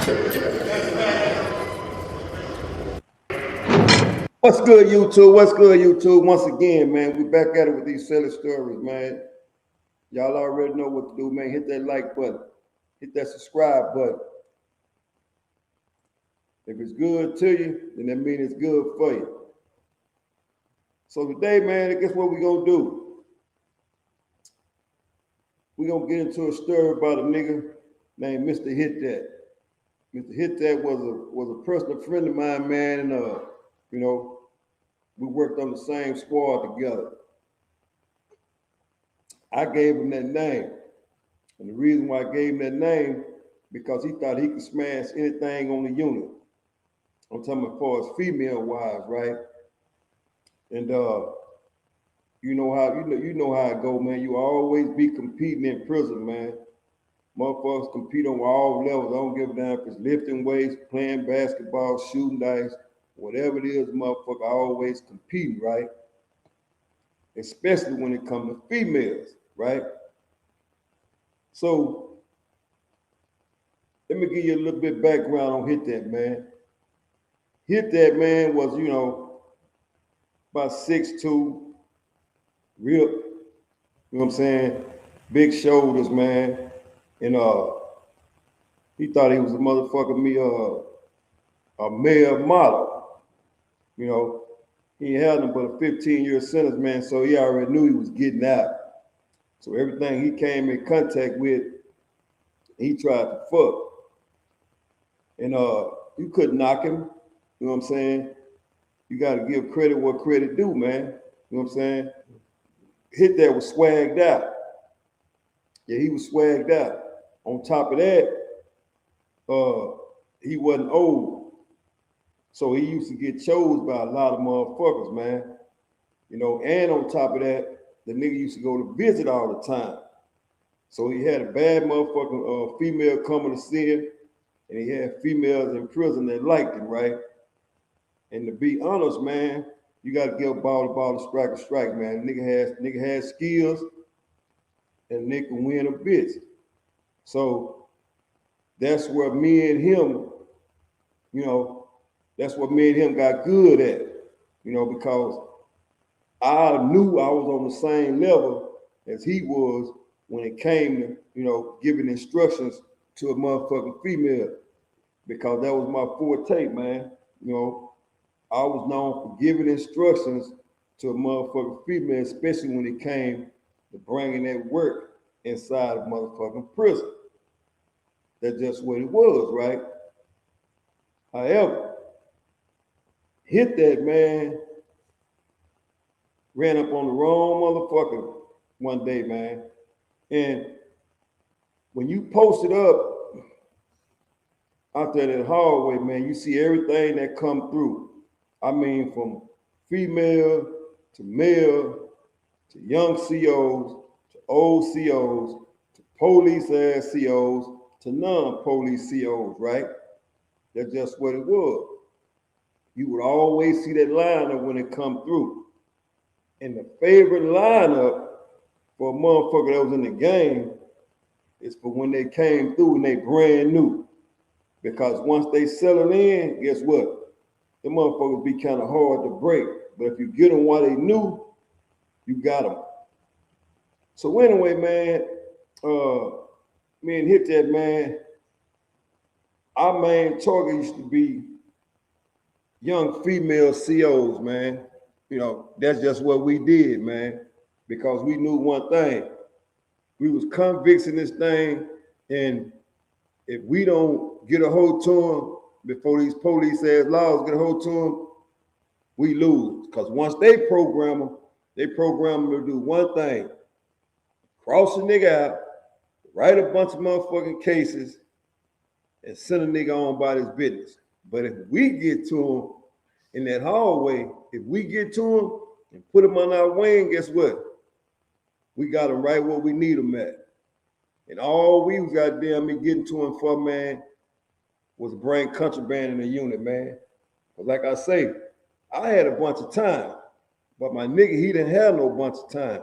What's good, YouTube? What's good, YouTube? Once again, man, we back at it with these Cellie Stories, man. Y'all already know what to do, man. Hit that like button. Hit that subscribe button. If it's good to you, then that means it's good for you. So today, man, guess what we're going to do? We're going to get into a story about a nigga named Mr. Hit That. Mr. Hit That was a personal friend of mine, man, and, you know, we worked on the same squad together. I gave him that name. And the reason why I gave him that name, because he thought he could smash anything on the unit. I'm talking about as far as female wise, right? And you know how it go, man. You always be competing in prison, man. Motherfuckers compete on all levels. I don't give a damn if it's lifting weights, playing basketball, shooting dice, whatever it is, motherfucker always competing, right? Especially when it comes to females, right? So let me give you a little bit background on Hit That, man. Hit That, man, was, you know, about 6'2", real, you know what I'm saying? Big shoulders, man. And he thought he was a motherfucker, a male model. You know, he had him but a 15-year sentence, man, so he already knew he was getting out. So everything he came in contact with, he tried to fuck. And you couldn't knock him, you know what I'm saying? You got to give credit what credit due, man. You know what I'm saying? Hit That was swagged out. Yeah, he was swagged out. On top of that, he wasn't old. So he used to get chose by a lot of motherfuckers, man. You know, and on top of that, the nigga used to go to visit all the time. So he had a bad motherfucking female coming to see him, and he had females in prison that liked him, right? And to be honest, man, you got to give ball to ball, strike to strike, man. Nigga has skills, and nigga can win a bitch. So that's where me and him, you know, that's what me and him got good at, you know, because I knew I was on the same level as he was when it came to, you know, giving instructions to a motherfucking female, because that was my forte, man. You know, I was known for giving instructions to a motherfucking female, especially when it came to bringing that work inside of motherfucking prison. That's just what it was, right? However, Hit That, man, ran up on the wrong motherfucker one day, man. And when you post it up out there in the hallway, man, you see everything that come through. I mean, from female to male to young COs to old COs to police ass COs to non-police COs, right? That's just what it was. You would always see that lineup when it come through. And the favorite lineup for a motherfucker that was in the game is for when they came through and they brand new. Because once they settle in, guess what? The motherfuckers be kind of hard to break. But if you get them while they new, you got them. So anyway, man, me and Hit That, man, our main target used to be young female COs, man. You know, that's just what we did, man, because we knew one thing. We was convicts in this thing, and if we don't get a hold to them before these police ass laws get a hold to them, we lose. Because once they program them to do one thing: cross a nigga out, write a bunch of motherfucking cases, and send a nigga on by his business. But if we get to him in that hallway, if we get to him and put him on our wing, guess what? We got him right where we need him at. And all we was goddamn me getting to him for, man, was bring contraband in the unit, man. But like I say, I had a bunch of time, but my nigga, he didn't have no bunch of time.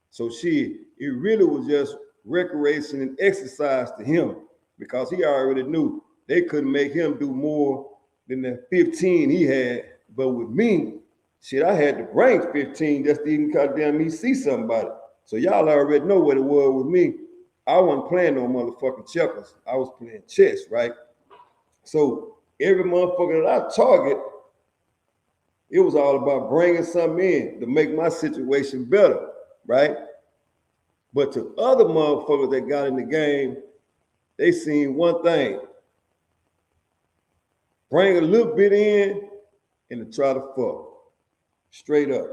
So it really was just recreation and exercise to him, because he already knew they couldn't make him do more than the 15 he had. But with me, shit, I had to bring 15 just to even goddamn me see somebody. So y'all already know what it was with me. I wasn't playing no motherfucking checkers. I was playing chess, right? So every motherfucker that I target, it was all about bringing something in to make my situation better, right? But to other motherfuckers that got in the game, they seen one thing. Bring a little bit in and to try to fuck. Straight up.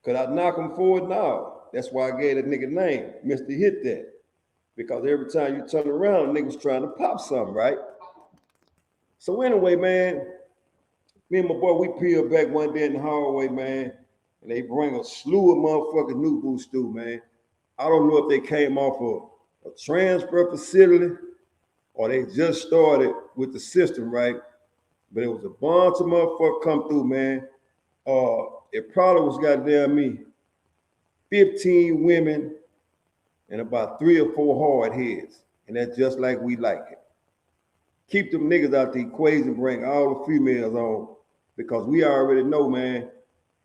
Could I knock him for it? No. That's why I gave that nigga name, Mr. Hit That. Because every time you turn around, niggas trying to pop something, right? So anyway, man, me and my boy, we peeled back one day in the hallway, man, and they bring a slew of motherfucking new boots through, man. I don't know if they came off of a transfer facility or they just started with the system, right? But it was a bunch of motherfuckers come through, man. It probably was goddamn me 15 women and about 3 or 4 hard heads. And that's just like we like it. Keep them niggas out the equation, bring all the females on. Because we already know, man,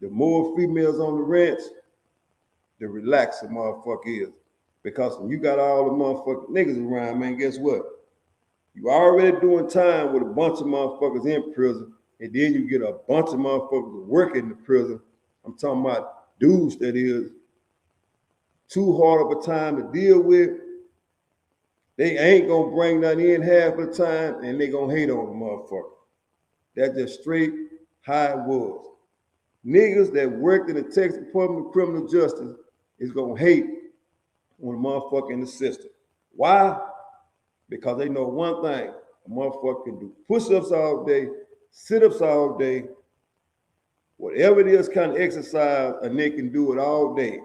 the more females on the ranch, the relaxed the motherfucker is. Because when you got all the motherfucking niggas around, man, guess what? You already doing time with a bunch of motherfuckers in prison, and then you get a bunch of motherfuckers working in the prison. I'm talking about dudes that is too hard of a time to deal with. They ain't gonna bring nothing in half of the time, and they gonna hate on the motherfucker. That's just straight how it was. Niggas that worked in the Texas Department of Criminal Justice is gonna hate on the motherfucker in the system. Why? Because they know one thing: a motherfucker can do push-ups all day, sit-ups all day, whatever it is kind of exercise, and they can do it all day.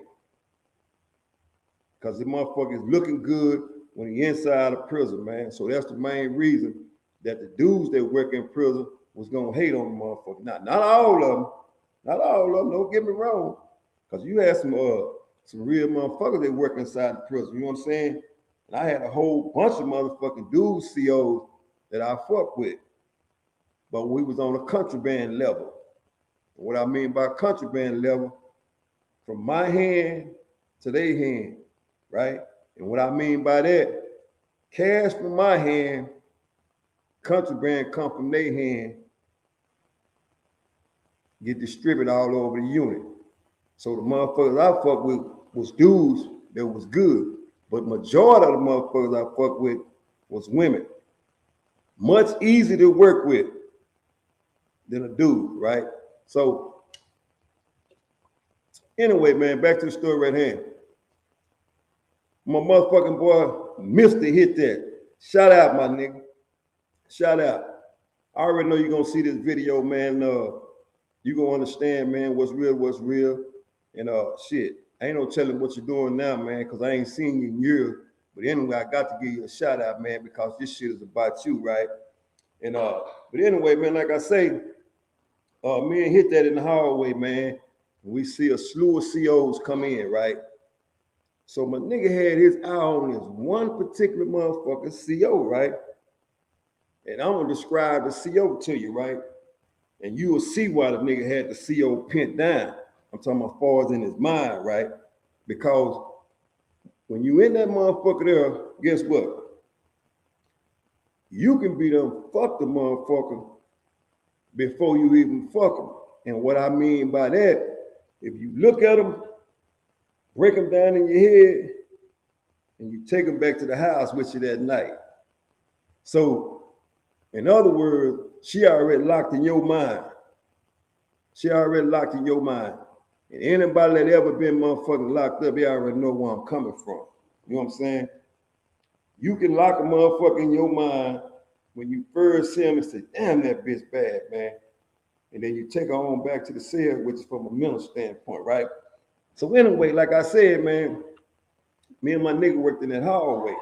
Because the motherfucker is looking good when he inside of prison, man. So that's the main reason that the dudes that work in prison was gonna hate on the motherfucker. Not all of them. Not all of them, don't get me wrong. Because you had some real motherfuckers that work inside the prison, you know what I'm saying? And I had a whole bunch of motherfucking dudes, COs, that I fuck with. But we was on a contraband level. What I mean by contraband level, from my hand to their hand, right? And what I mean by that, cash from my hand, contraband come from their hand, get distributed all over the unit. So the motherfuckers I fuck with was dudes that was good, but majority of the motherfuckers I fuck with was women. Much easier to work with than a dude, right? So anyway, man, back to the story right here. My motherfucking boy, Mr. Hit That. Shout out, my nigga. Shout out. I already know you're gonna see this video, man. You gonna understand, man, what's real. And shit, I ain't no telling what you're doing now, man, because I ain't seen you in years. But anyway, I got to give you a shout out, man, because this shit is about you, right? And but anyway, man, like I say, me and Hit That in the hallway, man. We see a slew of COs come in, right? So my nigga had his eye on this one particular motherfucker CO, right? And I'm gonna describe the CO to you, right? And you will see why the nigga had the CO pinned down. I'm talking about far as in his mind, right? Because when you in that motherfucker there, guess what? You can be done fuck the motherfucker before you even fuck him. And what I mean by that, if you look at him, break them down in your head, and you take them back to the house with you that night. So, in other words, she already locked in your mind. She already locked in your mind. And anybody that ever been motherfucking locked up, they already know where I'm coming from. You know what I'm saying? You can lock a motherfucker in your mind when you first see him and say, damn, that bitch bad, man. And then you take her on back to the cell, which is from a mental standpoint, right? So anyway, like I said, man, me and my nigga worked in that hallway.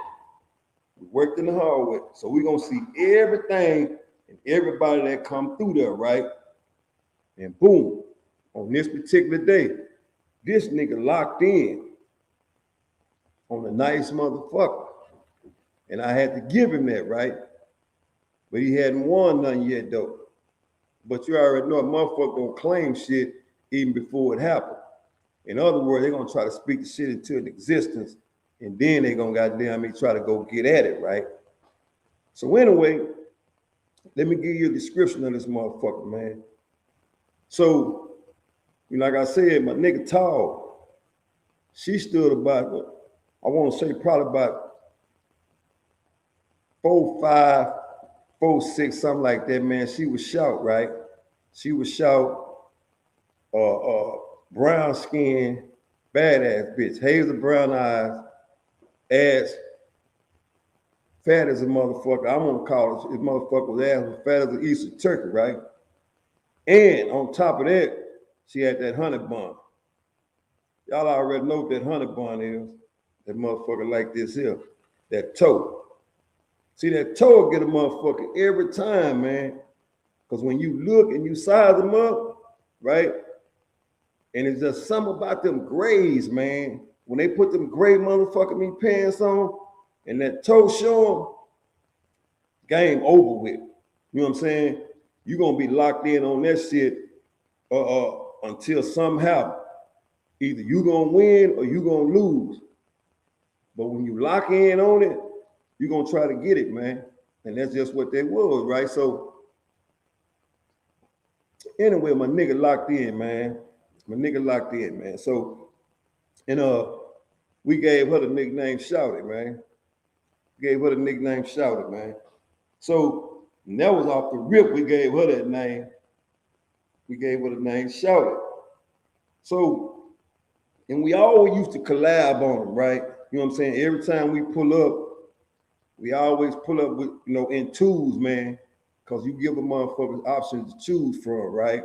We worked in the hallway. So we're going to see everything and everybody that come through there, right? And boom, on this particular day, this nigga locked in on a nice motherfucker. And I had to give him that, right? but he hadn't won none yet though. But you already know a motherfucker gonna claim shit even before it happened. In other words, they're gonna try to speak the shit into an existence, and then they're gonna goddamn me try to go get at it, right? So anyway, let me give you a description of this motherfucker, man. So, like I said, my nigga tall, she stood about, I want to say probably about 4'5", 4'6", something like that, man. She was short, right? She was short, brown skin, badass bitch, hazel brown eyes, ass fat as a motherfucker. I want to call it, this motherfucker's ass was fat as an Easter turkey, right? And on top of that, she had that honey bun. Y'all already know what that honey bun is. That motherfucker like this here, that toe. See, that toe will get a motherfucker every time, man. Because when you look and you size them up, right? And it's just something about them grays, man. When they put them gray motherfucking me pants on and that toe show them, game over with. You know what I'm saying? You're going to be locked in on that shit until somehow either you going to win or you going to lose. But when you lock in on it, you're going to try to get it, man. And that's just what they was, right? So anyway, my nigga locked in, man. So, and we gave her the nickname Shouted, man. So that was off the rip. We gave her that name. We gave her the name Shouted. So, and we always used to collab on them, right? You know what I'm saying? Every time we pull up, we always pull up with, in twos, man, because you give a motherfucker options to choose from, right?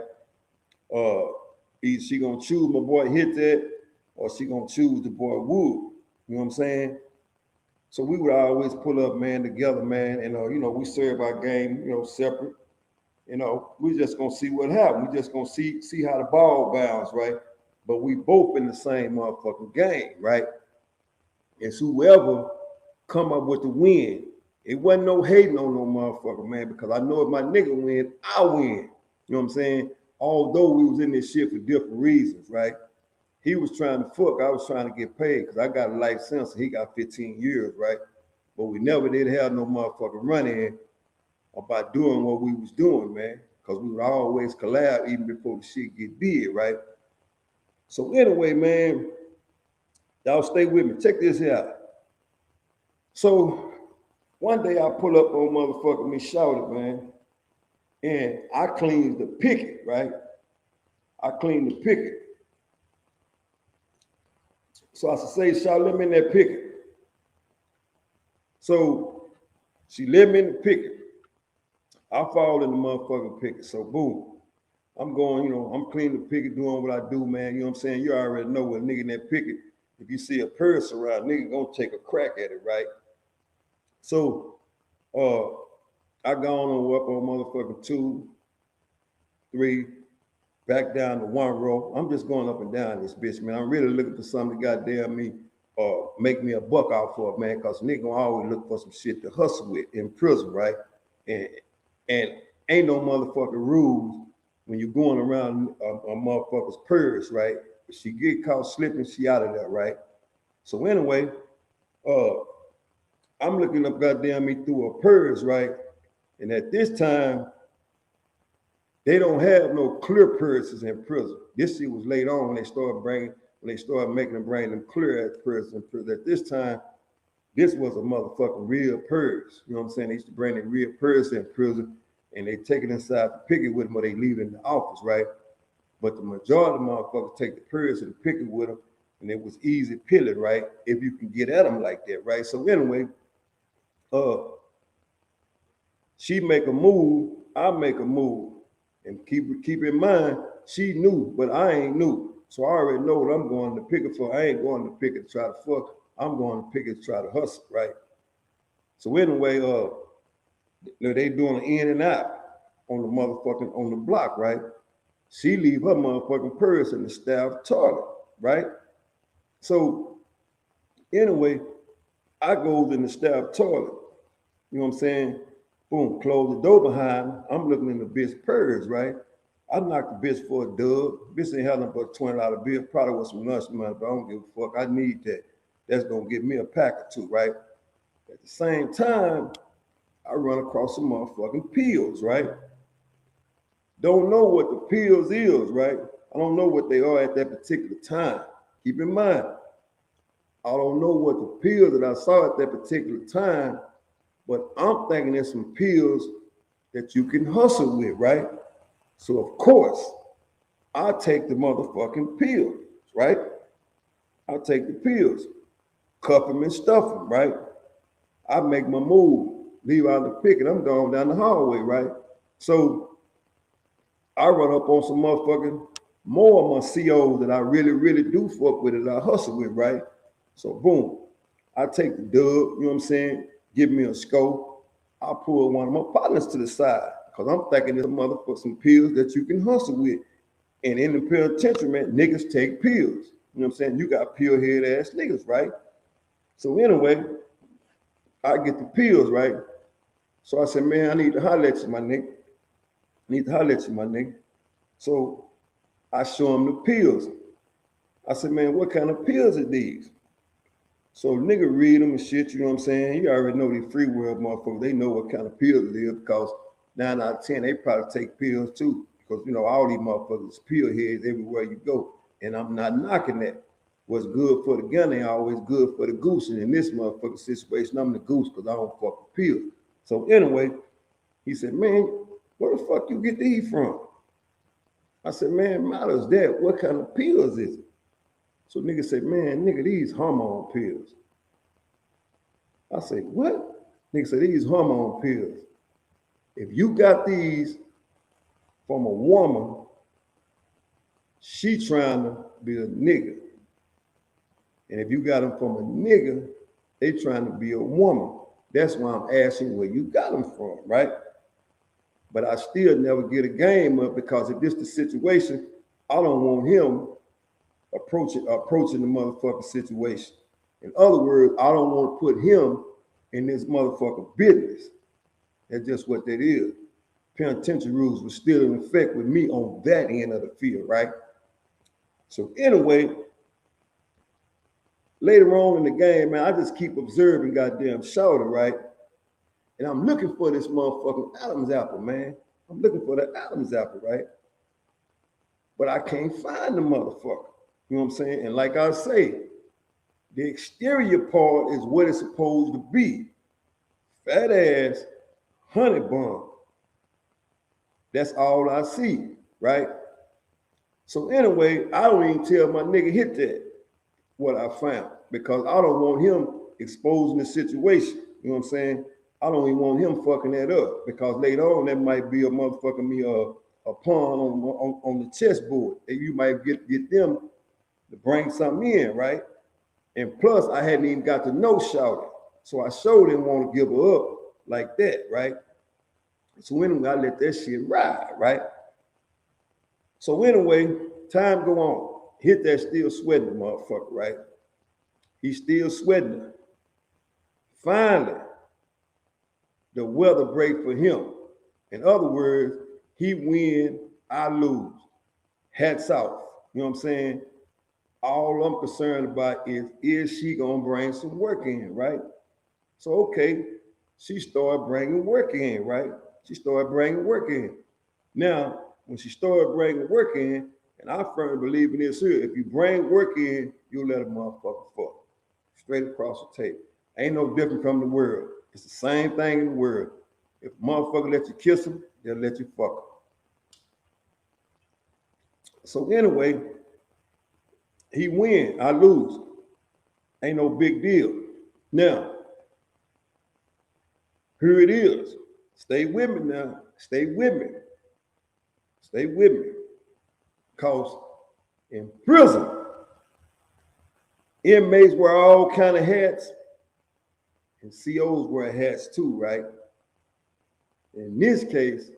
Either she gonna choose my boy Hit That, or she gonna choose the boy Wood. You know what I'm saying? So we would always pull up, man, together, man, and we serve our game, separate. We just gonna see what happens. We just gonna see how the ball bounce, right? But we both in the same motherfucking game, right? It's whoever come up with the win. It wasn't no hating on no motherfucker, man, because I know if my nigga win, I win. You know what I'm saying? Although we was in this shit for different reasons, right? He was trying to fuck, I was trying to get paid because I got a life sentence and he got 15 years, right? But we never did have no motherfucking run-in about doing what we was doing, man, because we would always collab even before the shit get big, right? So anyway, man, y'all stay with me. Check this out. So one day I pull up on motherfucker me Shouted, man, and I cleaned the picket, right? So I said, say, Shouted, let me in that picket. So she let me in the picket. I fall in the motherfucking picket. So boom, I'm going, I'm cleaning the picket, doing what I do, man. You know what I'm saying? You already know what nigga in that picket, if you see a purse around, nigga gonna take a crack at it, right? So I gone on up on motherfucking 2, 3, back down to 1 row. I'm just going up and down this bitch, man. I'm really looking for something to goddamn me make me a buck out for it, man, because nigga gonna always look for some shit to hustle with in prison, right? And ain't no motherfucking rules when you're going around a motherfucker's purse, right? If she get caught slipping, she out of there, right? So anyway, I'm looking up goddamn me through a purse, right? And at this time, they don't have no clear purses in prison. This shit was later on when they started making them bring them clear as purses in prison. At this time, this was a motherfucking real purse. You know what I'm saying? They used to bring them real purse in prison and they take it inside the picket with them or they leave it in the office, right? But the majority of the motherfuckers take the purse and the picket with them, and it was easy peeling, right? If you can get at them like that, right? So anyway, she make a move, I make a move. And keep in mind, she knew, but I ain't knew. So I already know what I'm going to picket for. I ain't going to picket to try to fuck. I'm going to picket to try to hustle, right? So anyway, they doing an in and out on the block, right? She leave her motherfucking purse in the staff toilet, right? So anyway, I goes in the staff toilet. You know what I'm saying? Boom, close the door behind me. I'm looking in the bitch purse, right? I knocked the bitch for a dub. Bitch ain't had nothing but $20 bill, probably with some lunch money, but I don't give a fuck. I need that. That's gonna get me a pack or two, right? At the same time, I run across some motherfucking pills, right? Don't know what the pills is, right? I don't know what they are at that particular time. Keep in mind, I don't know what the pills that I saw at that particular time, but I'm thinking there's some pills that you can hustle with, right? So of course, I take the motherfucking pills, right? I take the pills, cuff them and stuff them, right? I make my move, leave out the picket, I'm going down the hallway, right? So I run up on some motherfucking more of my COs that I really, really do fuck with, that I hustle with, right? So boom, I take the dub, you know what I'm saying? Give me a scope. I pull one of my partners to the side because I'm thinking there's a motherfucker some pills that you can hustle with. And in the penitentiary, man, niggas take pills. You know what I'm saying? You got pill head ass niggas, right? So anyway, I get the pills, right? So I said, man, I need to holler at you, my nigga. I need to holler at you, my nigga. So I show him the pills. I said, man, what kind of pills are these? So nigga read them and shit, you know what I'm saying? You already know these free world motherfuckers, they know what kind of pills it is because 9 out of 10, they probably take pills too. Because, you know, all these motherfuckers pill heads everywhere you go. And I'm not knocking that. What's good for the gun ain't always good for the goose. And in this motherfucking situation, I'm the goose because I don't fuck with pills. So anyway, he said, man, where the fuck you get these from? I said, man, matters that. What kind of pills is it? So nigga said, man, nigga, these hormone pills. I said, what? Nigga said, these hormone pills. If you got these from a woman, she trying to be a nigga. And if you got them from a nigga, they trying to be a woman. That's why I'm asking where you got them from, right? But I still never get a game up because if this the situation, I don't want him approaching the motherfucking situation. In other words, I don't want to put him in this motherfucking business. That's just what that is. Penitentiary rules were still in effect with me on that end of the field, right? So anyway, later on in the game, man, I just keep observing goddamn Shorty, right? And I'm looking for this motherfucking Adam's apple, man. I'm looking for that Adam's apple, right? But I can't find the motherfucker. You know what I'm saying? And like I say, the exterior part is what it's supposed to be. Fat ass, honey bun. That's all I see, right? So anyway, I don't even tell my nigga hit that, what I found, because I don't want him exposing the situation. You know what I'm saying? I don't even want him fucking that up because later on that might be a motherfucking me a pawn on the chessboard. And you might get them to bring something in, right? And plus, I hadn't even got to know Shawty. So I sure didn't want to give her up like that, right? So anyway, I let that shit ride, right? So anyway, time go on. Hit that still sweating motherfucker, right? He's still sweating her. Finally, the weather break for him. In other words, he win, I lose. Hats off. You know what I'm saying? All I'm concerned about is she gonna bring some work in, right? So okay, she started bringing work in, right? She started bringing work in. Now, when she started bringing work in, and I firmly believe in this here, if you bring work in, you'll let a motherfucker fuck. Straight across the table. Ain't no different from the world. It's the same thing in the world. If a motherfucker let you kiss him, they'll let you fuck him. So anyway, he win, I lose. Ain't no big deal. Now, here it is. Stay with me now. Stay with me. Stay with me. Because in prison, inmates wear all kind of hats, and COs wear hats too, right? In this case,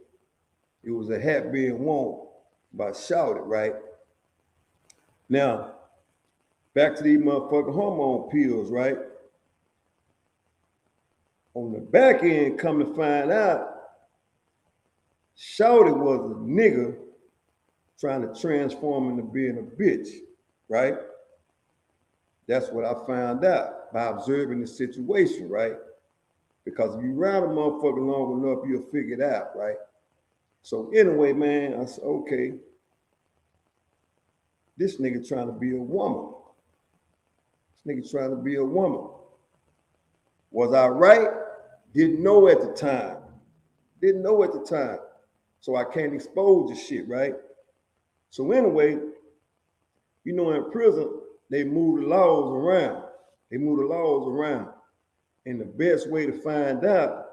it was a hat being worn by Shouted, right? Now, back to these motherfucking hormone pills, right? On the back end, come to find out, Shorty was a nigga trying to transform into being a bitch, right? That's what I found out by observing the situation, right? Because if you ride a motherfucker long enough, you'll figure it out, right? So anyway, man, I said, okay, this nigga trying to be a woman. This nigga trying to be a woman. Was I right? Didn't know at the time. Didn't know at the time. So I can't expose the shit, right? So anyway, you know, in prison, they move the laws around. They move the laws around. And the best way to find out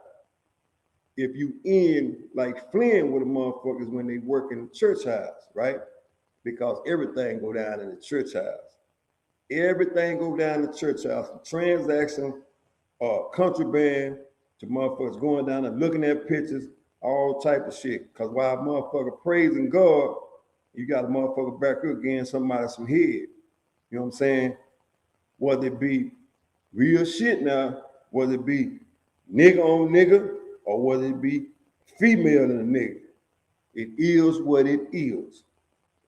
if you in like fleeing with a motherfucker is when they work in the church house, right? Because everything go down in the church house. Everything go down in the church house. From transaction, contraband, to motherfuckers going down and looking at pictures, all type of shit. Because while a motherfucker praising God, you got a motherfucker back here getting somebody some head. You know what I'm saying? Whether it be real shit now, whether it be nigga on nigga, or whether it be female in a nigga. It is what it is.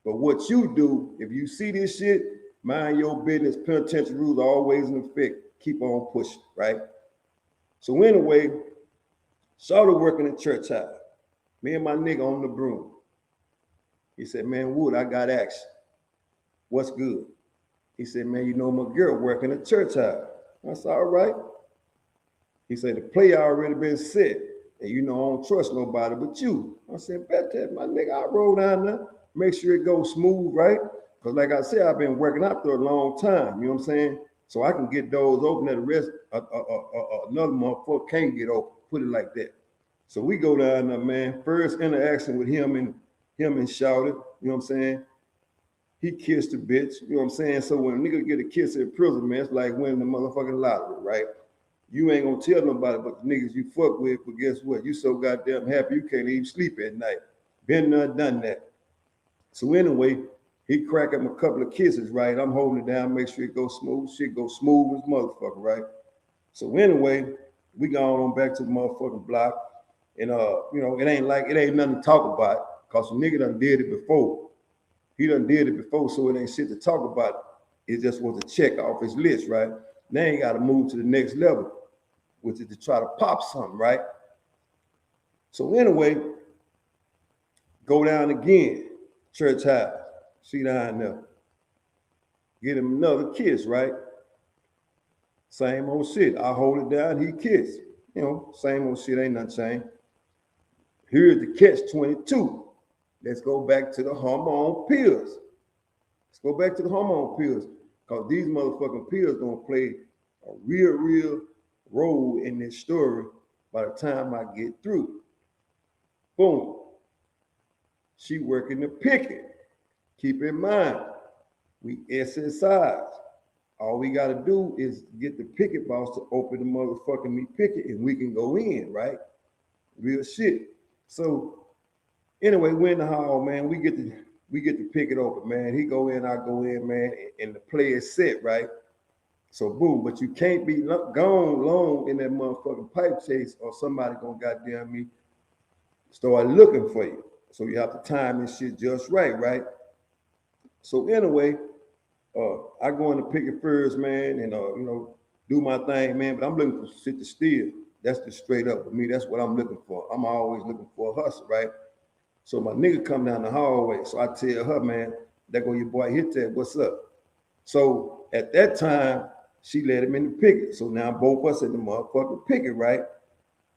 But what you do, if you see this shit, mind your business, penitentiary rules are always in effect. Keep on pushing, right? So anyway, started working in church house. Me and my nigga on the broom. He said, man, Wood, I got action. What's good? He said, man, you know my girl working at church house. I said, all right. He said, the play already been set. And you know, I don't trust nobody but you. I said, bet that, my nigga, I roll down there, make sure it goes smooth, right? Because like I said, I've been working out there a long time, you know what I'm saying? So I can get doors open that the rest, another motherfucker can't get open, put it like that. So we go down there, man. First interaction with him and shouted, you know what I'm saying? He kissed the bitch, you know what I'm saying? So when a nigga get a kiss in prison, man, it's like winning the motherfucking lottery, right? You ain't gonna tell nobody but the niggas you fuck with, but guess what? You so goddamn happy you can't even sleep at night. Been there, done that. So anyway, he cracked him a couple of kisses, right? I'm holding it down, make sure it goes smooth. Shit go smooth as motherfucker, right? So anyway, we gone on back to the motherfucking block. And you know, it ain't nothing to talk about, cause the nigga done did it before. He done did it before, so it ain't shit to talk about. It just was a check off his list, right? Now he gotta move to the next level, which is to try to pop something, right? So anyway, go down again, church house, see down there. Get him another kiss, right? Same old shit. I hold it down, he kiss. You know, same old shit, ain't nothing changed. Here's the catch-22. Let's go back to the hormone pills. Let's go back to the hormone pills, because these motherfucking pills gonna play a real role in this story by the time I get through. Boom. She working the picket. Keep in mind, we SSIs. All we got to do is get the picket boss to open the motherfucking meat picket and we can go in, right? Real shit. So anyway, we in the hall, man. We get the picket open, man. He go in, I go in, man, and the play is set, right? So boom, but you can't be gone long in that motherfucking pipe chase or somebody gonna goddamn me start looking for you. So you have to time this shit just right? So anyway, I go in the picket first, man, and you know, do my thing, man. But I'm looking for shit to steal. That's just straight up with me. That's what I'm looking for. I'm always looking for a hustle, right? So my nigga come down the hallway. So I tell her, man, there go your boy hit that. What's up? So at that time, she let him in the picket. So now both of us in the motherfucking picket, right?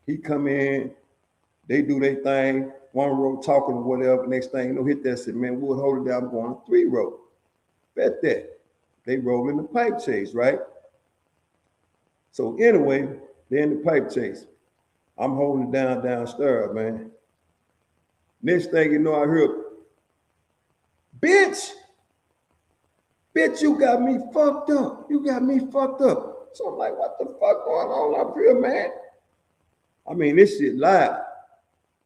He come in, they do their thing, one row talking or whatever. Next thing you know, hit that, said, man, we'll hold it down, I'm going 3 row. Bet that. They roll in the pipe chase, right? So anyway, they're in the pipe chase. I'm holding it down downstairs, man. Next thing you know, I hear, bitch, you got me fucked up. You got me fucked up. So I'm like, what the fuck going on up here, man? I mean, this shit live.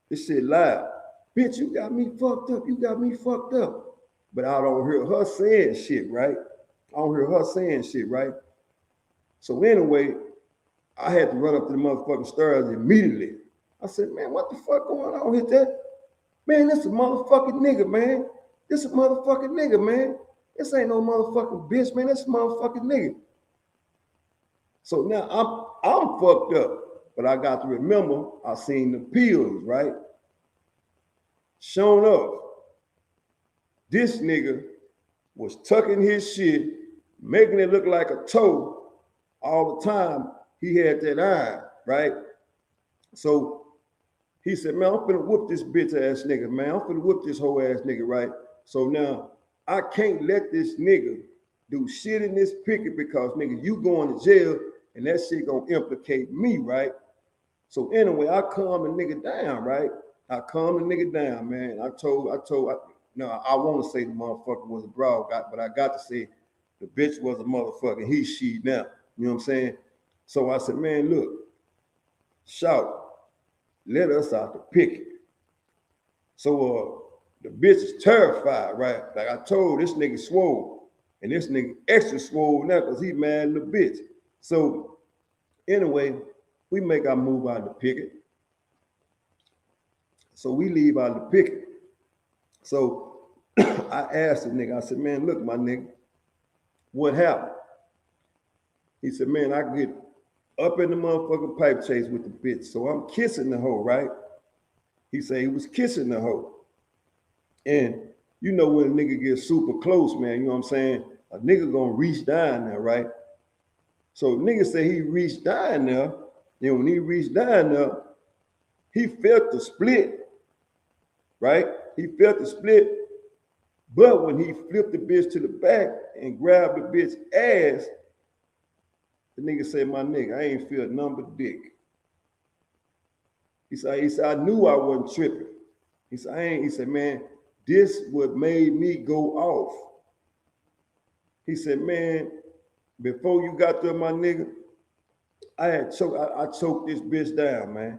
This shit live. Bitch, you got me fucked up. You got me fucked up. But I don't hear her saying shit, right? I don't hear her saying shit, right? So anyway, I had to run up to the motherfucking stairs immediately. I said, man, what the fuck going on here, that? Man, this a motherfucking nigga, man. This a motherfucking nigga, man. This ain't no motherfucking bitch, man. This a motherfucking nigga. So now I'm fucked up. But I got to remember, I seen the pills, right? Shown up. This nigga was tucking his shit, making it look like a toe all the time. He had that eye, right? So he said, man, I'm finna whoop this bitch ass nigga, man. I'm finna whoop this whole ass nigga, right? So now I can't let this nigga do shit in this picket because, nigga, you going to jail and that shit gonna implicate me, right? So anyway, I calm the nigga down, right? I calm the nigga down, man. I want to say the motherfucker was a broad guy, but I got to say the bitch was a motherfucker. He, she now. You know what I'm saying? So I said, man, look, shout, let us out the picket. So the bitch is terrified, right? Like I told, this nigga swole. And this nigga extra swole now because he mad in the bitch. So anyway, we make our move out of the picket. So we leave out of the picket. So I asked the nigga, I said, man, look, my nigga, what happened? He said, man, I get up in the motherfucking pipe chase with the bitch. So I'm kissing the hoe, right? He said he was kissing the hoe. And you know when a nigga gets super close, man, you know what I'm saying? A nigga gonna reach down there, right? So nigga said he reached down there. And when he reached down there, he felt the split, right? He felt the split. But when he flipped the bitch to the back and grabbed the bitch ass, the nigga said, my nigga, I ain't feel nothing but dick. He said, I knew I wasn't tripping. He said, man, this what made me go off. He said, man, before you got there, my nigga, I choked this bitch down, man.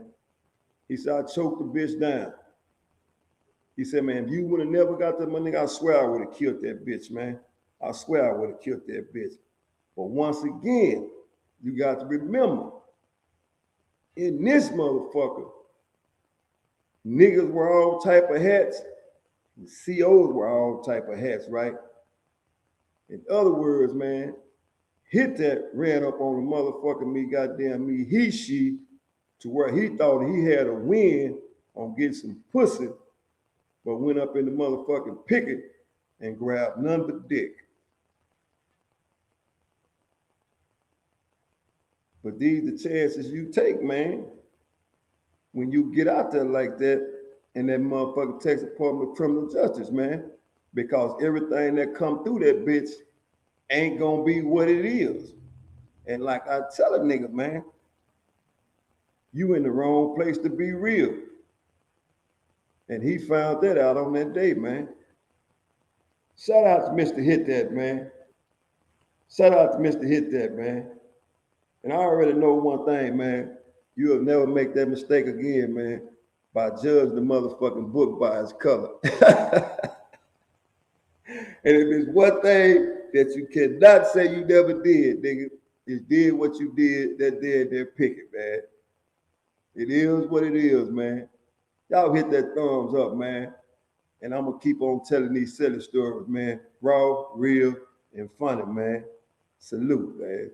He said, I choked the bitch down. He said, man, if you would have never got there, my nigga, I swear I would have killed that bitch, man. I swear I would have killed that bitch. But once again, you got to remember, in this motherfucker, niggas wear all type of hats, and COs wear all type of hats, right? In other words, man, hit that ran up on the motherfucking me, goddamn me, he, she, to where he thought he had a win on getting some pussy, but went up in the motherfucking picket and grabbed none but dick. But these are the chances you take, man, when you get out there like that in that motherfucking Texas Department of Criminal Justice, man, because everything that come through that bitch ain't gonna be what it is. And like I tell a nigga, man, you in the wrong place to be real. And he found that out on that day, man. Shout out to Mr. Hit That, man. Shout out to Mr. Hit That, man. And I already know one thing, man. You'll never make that mistake again, man, by judging the motherfucking book by its color. And if it's one thing that you cannot say you never did, nigga, is did what you did that day in that picket, man. It is what it is, man. Y'all hit that thumbs up, man. And I'm going to keep on telling these Cellie stories, man. Raw, real, and funny, man. Salute, man.